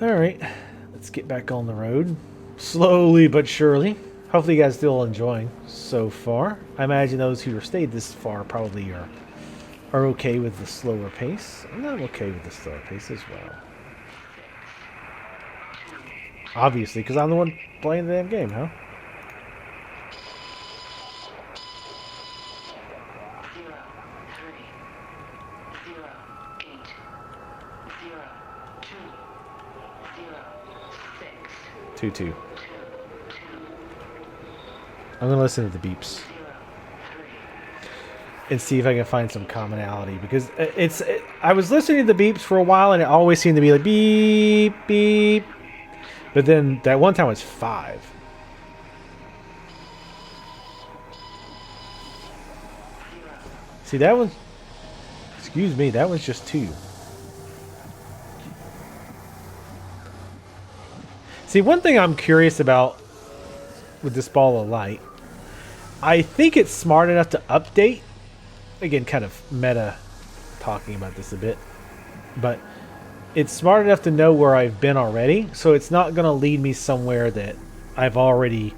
Alright, let's get back on the road. Slowly but surely. Hopefully you guys still enjoying so far. I imagine those who have stayed this far probably are okay with the slower pace. And I'm okay with the slower pace as well. Obviously, because I'm the one playing the damn game, huh? Two. I'm gonna listen to the beeps and see if I can find some commonality, because I was listening to the beeps for a while and it always seemed to be like beep beep, but then that one time was 5. See, that one, excuse me, that was just 2. See, one thing I'm curious about with this ball of light, I think it's smart enough to update. Again, kind of meta talking about this a bit, but it's smart enough to know where I've been already, so it's not going to lead me somewhere that I've already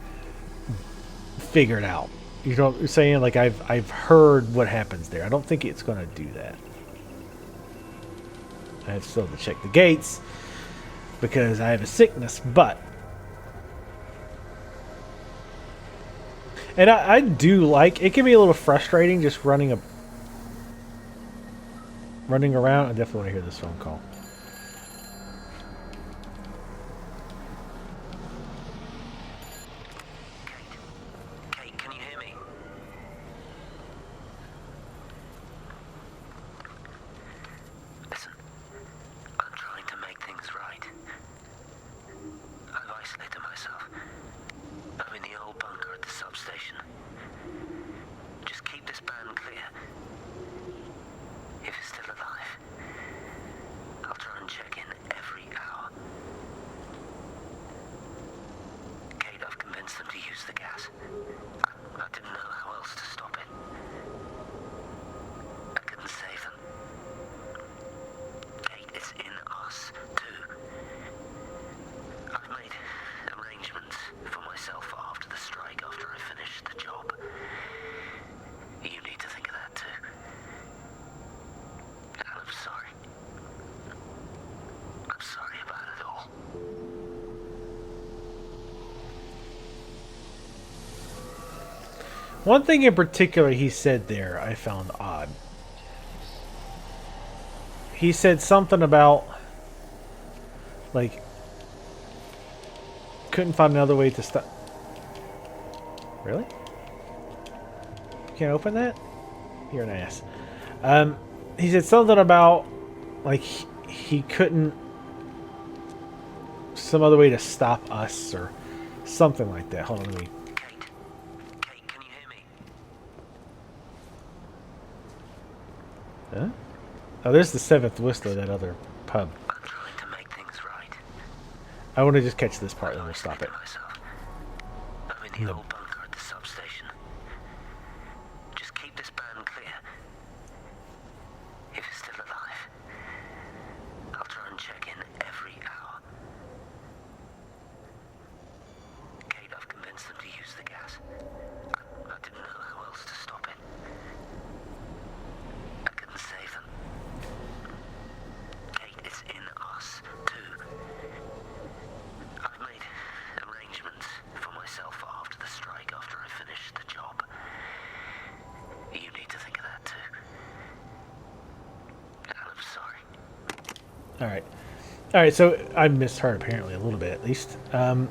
figured out. You know what I'm saying? Like, I've heard what happens there. I don't think it's going to do that. I have still to check the gates because I have a sickness, but... And I do like... It can be a little frustrating just running around. I definitely want to hear this phone call. Kate, can you hear me? Listen, I'm trying to make things right. I've isolated myself. I'm in the old bunker at the substation. Just keep this band clear. If it's still alive, I'll try and check in every hour. Kate, I've convinced them to use the gas. I didn't know how else to stop it. I couldn't save them. Kate, it's in us, too. I've made arrangements for myself after the strike, after I finish the job. You need to think of that, too. And I'm sorry. I'm sorry about it all. One thing in particular he said there I found odd. He said something about, like, couldn't find another way to stop. Really? You can't open that? You're an ass. He said something about, like, he couldn't, some other way to stop us or something like that. Hold on, let me. Kate, can you hear me? Huh? Oh, there's the 7th Whistler, that other pub. I'm trying to make things right. I want to just catch this part and we'll stop it. I'm in the old bunker at the substation. Just keep this band clear. If it's still alive, I'll try and check in every hour. Kate, I've convinced them to use the gas. I didn't know how else to stop it. I couldn't save them. Kate, it's in us, too. I've made arrangements for myself after the strike, after I finish the job. You need to think of that, too. And I'm sorry. Alright. Alright, so I misheard apparently a little bit at least. That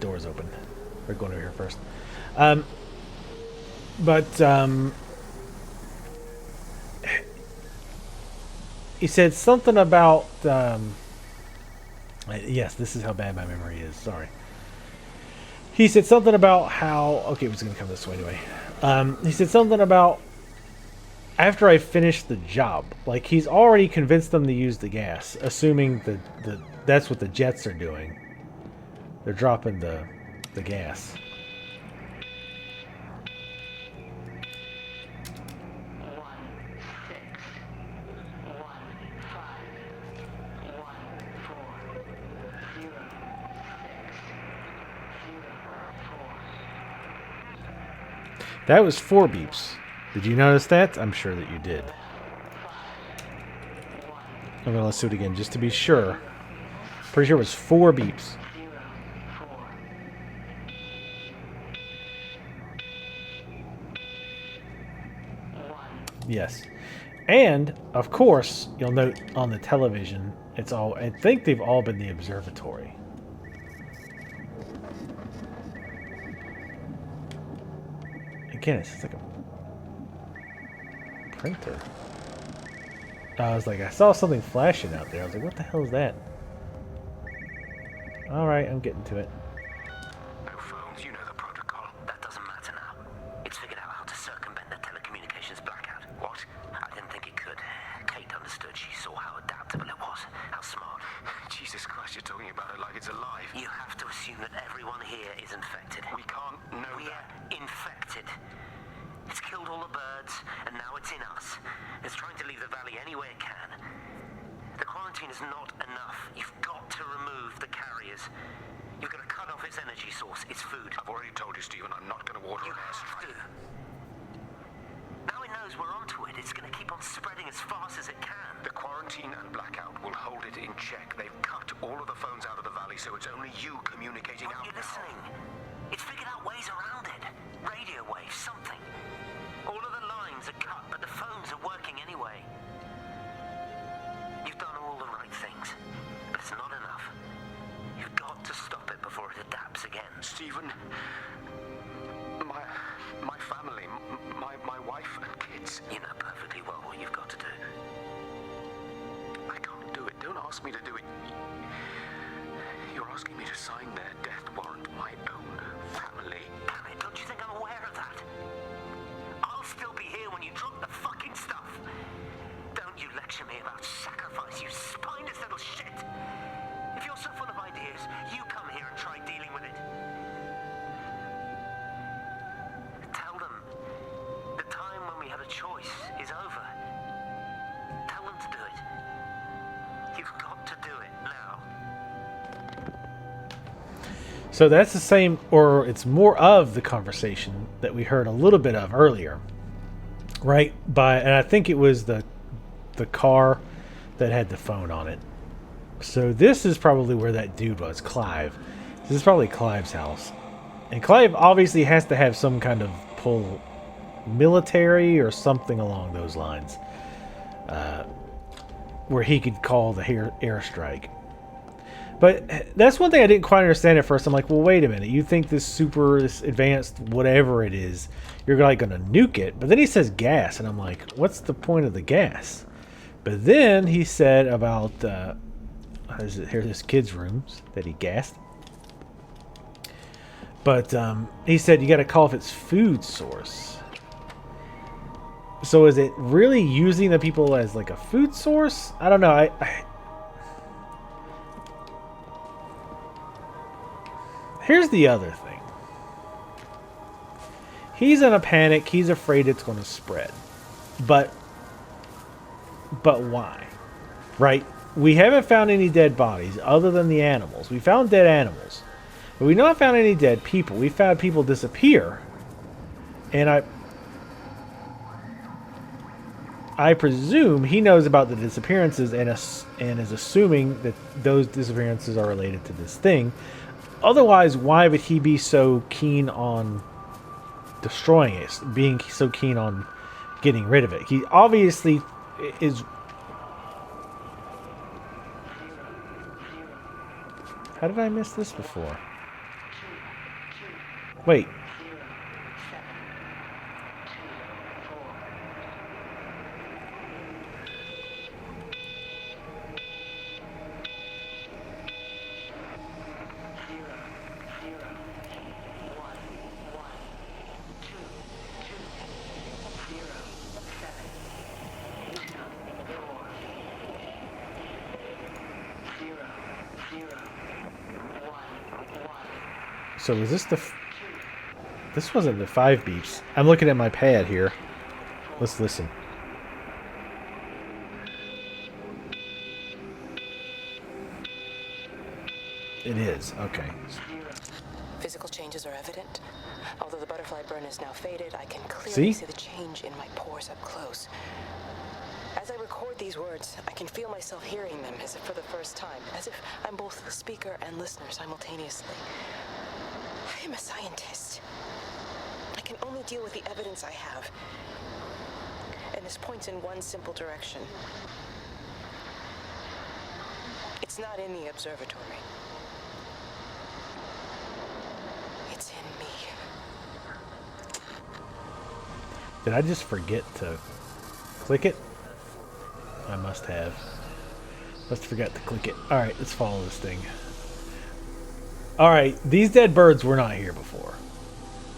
door's open. We're going over here first. He said something about, yes, this is how bad my memory is, sorry. He said something about how, okay, it was going to come this way anyway. He said something about after I finished the job, like he's already convinced them to use the gas, assuming that that's what the jets are doing. They're dropping the gas. That was 4 beeps. Did you notice that? I'm sure that you did. I'm gonna let's do it again just to be sure. Pretty sure it was 4 beeps. Yes. And, of course, you'll note on the television, it's all, I think they've all been the observatory. Again, it's just like a printer. I was like, I saw something flashing out there. I was like, what the hell is that? Alright, I'm getting to it. No phones, you know the protocol. That doesn't matter now. It's figured out how to circumvent the telecommunications blackout. What? I didn't think it could. Kate understood. She saw how adaptable it was. How smart. Jesus Christ, you're talking about it like it's alive. You have to assume that everyone here is infected. We can't know We're that. infected. It's killed all the birds, and now it's in us. It's trying to leave the valley any way it can. The quarantine is not enough. You've got to remove the carriers. You've got to cut off its energy source, its food. I've already told you, Stephen, I'm not going to water You an have airstrike. to. Now it knows we're onto it. It's going to keep on spreading as fast as it can. The quarantine and blackout will hold it in check. They've cut all of the phones out of the valley, so it's only you communicating Aren't out you now. listening? It's figured out ways around it. Radio waves, something. All of the lines are cut, but the phones are working anyway. You've done all the right things, but it's not enough. You've got to stop it before it adapts again. Stephen, my family, my wife and kids. You know perfectly well what you've got to do. I can't do it. Don't ask me to do it. You're asking me to sign their death warrant, my own family. Damn it, don't you think I'm aware of that? I'll still be here when you drop the fucking stuff. Don't you lecture me about sacrifice, you spineless little shit. If you're so full of ideas, you come here and try dealing with it. Tell them the time when we had a choice is over. Tell them to do it. You've got to do it now. So that's the same, or it's more of the conversation that we heard a little bit of earlier, right? And I think it was the car that had the phone on it. So this is probably where that dude was, Clive. This is probably Clive's house, and Clive obviously has to have some kind of pull, military or something along those lines, where he could call the airstrike. But that's one thing I didn't quite understand at first. I'm like, well, wait a minute. You think this advanced whatever it is, you're like going to nuke it. But then he says gas, and I'm like, what's the point of the gas? But then he said about, here's his kids' rooms that he gassed. But he said you got to call off its food source. So is it really using the people as like a food source? I don't know. Here's the other thing. He's in a panic. He's afraid it's going to spread. But why? Right? We haven't found any dead bodies other than the animals. We found dead animals. But we've not found any dead people. We found people disappear. And I presume he knows about the disappearances and is assuming that those disappearances are related to this thing. Otherwise, why would he be so keen on destroying it, being so keen on getting rid of it? He obviously is... How did I miss this before? Wait. So is this this wasn't the 5 beeps. I'm looking at my pad here. Let's listen. It is. Okay. Physical changes are evident. Although the butterfly burn is now faded, I can clearly see the change in my pores up close. As I record these words, I can feel myself hearing them as if for the first time, as if I'm both the speaker and listener simultaneously. I am a scientist. I can only deal with the evidence I have. And this points in one simple direction. It's not in the observatory. It's in me. Did I just forget to click it? I must have. Must have forgot to click it. Alright, let's follow this thing. Alright, these dead birds were not here before.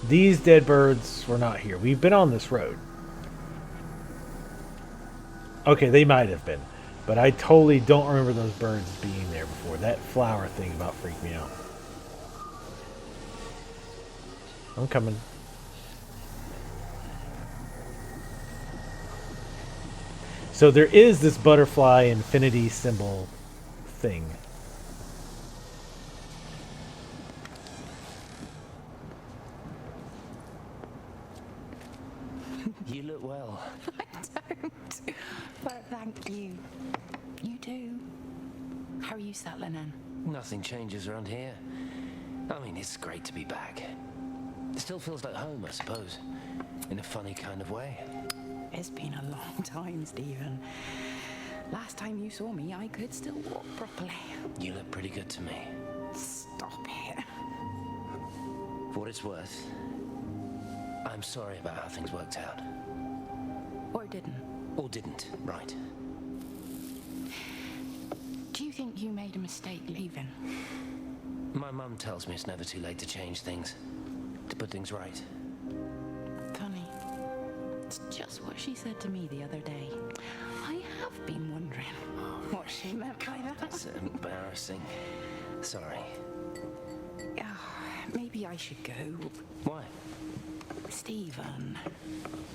These dead birds were not here. We've been on this road. Okay, they might have been. But I totally don't remember those birds being there before. That flower thing about freaked me out. I'm coming. So there is this butterfly infinity symbol thing. You look well. I don't. But thank you. You do. How are you settling in? Nothing changes around here. I mean, it's great to be back. It still feels like home, I suppose. In a funny kind of way. It's been a long time, Stephen. Last time you saw me, I could still walk properly. You look pretty good to me. Stop it. For what it's worth, I'm sorry about how things worked out. Or didn't. Or didn't, right. Do you think you made a mistake leaving? My mum tells me it's never too late to change things. To put things right. Funny. It's just what she said to me the other day. I have been wondering what she meant by that. That's embarrassing. Sorry. Maybe I should go. Why? Stephen,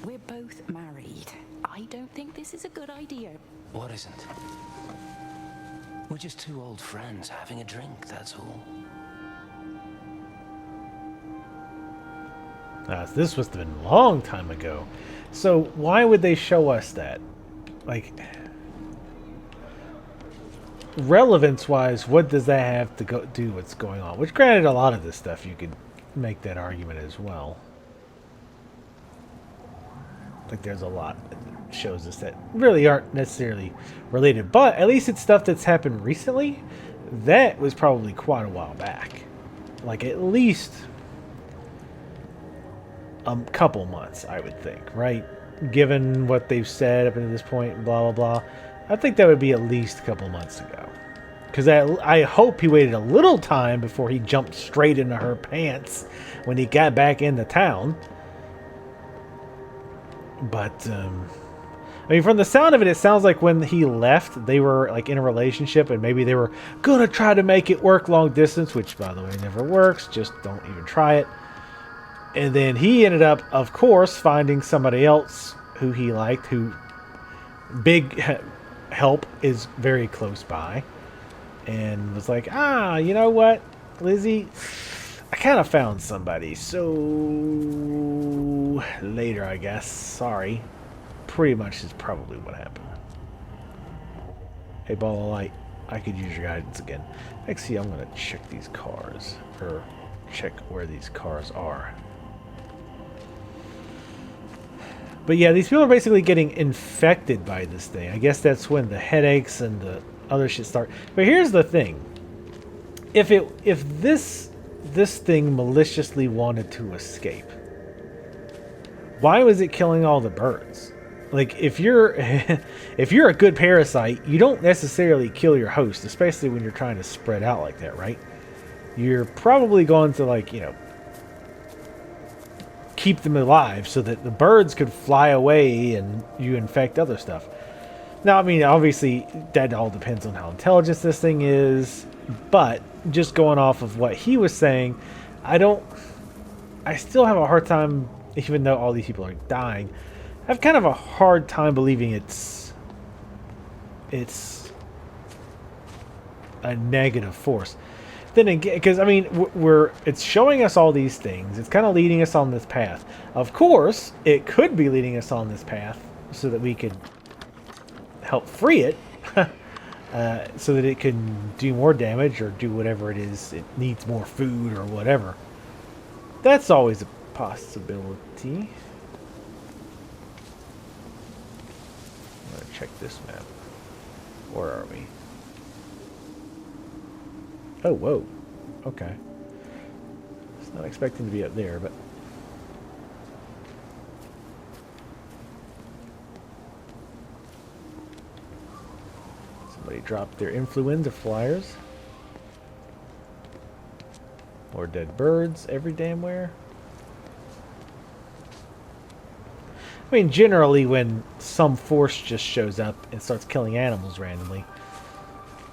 we're both married. I don't think this is a good idea. What isn't? We're just two old friends having a drink, that's all. This must have been a long time ago. So why would they show us that? Like, relevance-wise, what does that have to do what's going on? Which, granted, a lot of this stuff you could make that argument as well. Like, there's a lot that shows us that really aren't necessarily related, but at least it's stuff that's happened recently. That was probably quite a while back, like at least a couple months, I would think, right? Given what they've said up until this point, blah blah blah, I think that would be at least a couple months ago. Because I hope he waited a little time before he jumped straight into her pants when he got back into town. But, I mean, from the sound of it, it sounds like when he left, they were, like, in a relationship, and maybe they were gonna try to make it work long distance, which, by the way, never works. Just don't even try it. And then he ended up, of course, finding somebody else who he liked, who big help is very close by, and was like, you know what, Lizzie, I kind of found somebody, so later, I guess. Sorry. Pretty much is probably what happened. Hey, ball of light, I could use your guidance again. Actually, I'm going to check these cars, or check where these cars are. But yeah, these people are basically getting infected by this thing. I guess that's when the headaches and the other shit start. But here's the thing. If this thing maliciously wanted to escape, why was it killing all the birds? Like, if you're a good parasite, you don't necessarily kill your host, especially when you're trying to spread out like that, right? You're probably going to, like, you know, keep them alive so that the birds could fly away and you infect other stuff. Now, I mean, obviously, that all depends on how intelligent this thing is, but just going off of what he was saying, I still have a hard time, even though all these people are dying, I have kind of a hard time believing it's a negative force. then again, because I mean, it's showing us all these things. It's kind of leading us on this path. Of course, it could be leading us on this path so that we could help free it, so that it can do more damage or do whatever it is. It needs more food or whatever. That's always a possibility. I'm gonna check this map. Where are we? Oh, whoa. Okay. It's not expecting to be up there, but... Somebody dropped their influenza flyers. More dead birds every damn where. I mean, generally when some force just shows up and starts killing animals randomly,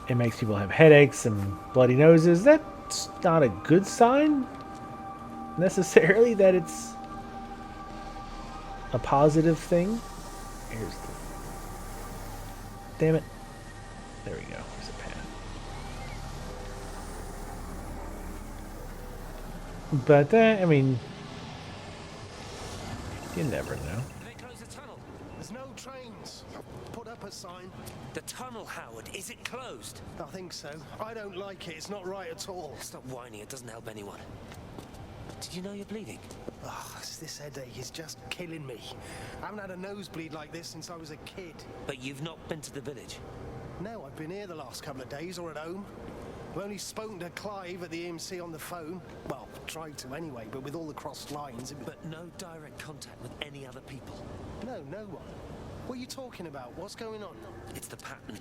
it makes people have headaches and bloody noses. That's not a good sign, necessarily, that it's a positive thing. Here's the... Damn it. There we go. There's a path. But, I mean... You never know. They close the tunnel. There's no trains. I've put up a sign. The tunnel, Howard, is it closed? I think so. I don't like it. It's not right at all. Stop whining, it doesn't help anyone. Did you know you're bleeding? Oh, this headache is just killing me. I haven't had a nosebleed like this since I was a kid. But you've not been to the village? No, I've been here the last couple of days or at home. I've only spoken to Clive at the EMC on the phone. Well, tried to anyway, but with all the crossed lines... But no direct contact with any other people? No, no one. What are you talking about? What's going on? It's the pattern.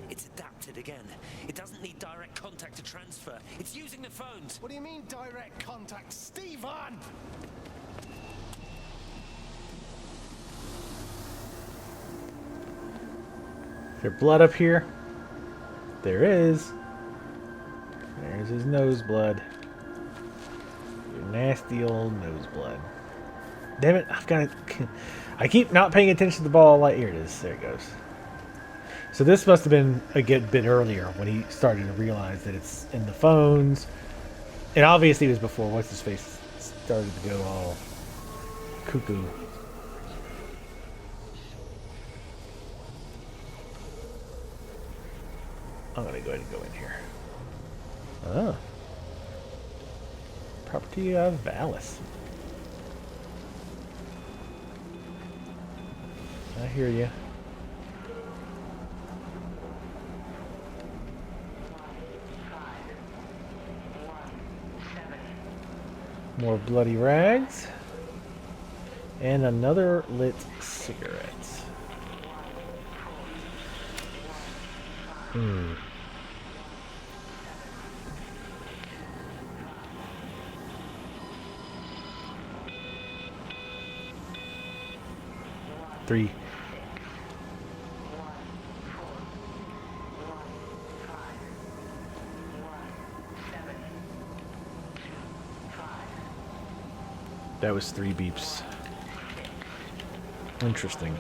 It's adapted again. It doesn't need direct contact to transfer. It's using the phones. What do you mean, direct contact? Stephen! Is there blood up here? There is. There's his nose blood. Your nasty old nose blood. Damn it, I've got to... I keep not paying attention to the ball light. Here it is. There it goes. So this must have been a good bit earlier when he started to realize that it's in the phones. And obviously it was before What's-His-Face started to go all cuckoo. I'm going to go ahead and go in here. Oh. Property of Valis. I hear you. More bloody rags. And another lit cigarette. Hmm. Three. That was 3 beeps. Interesting.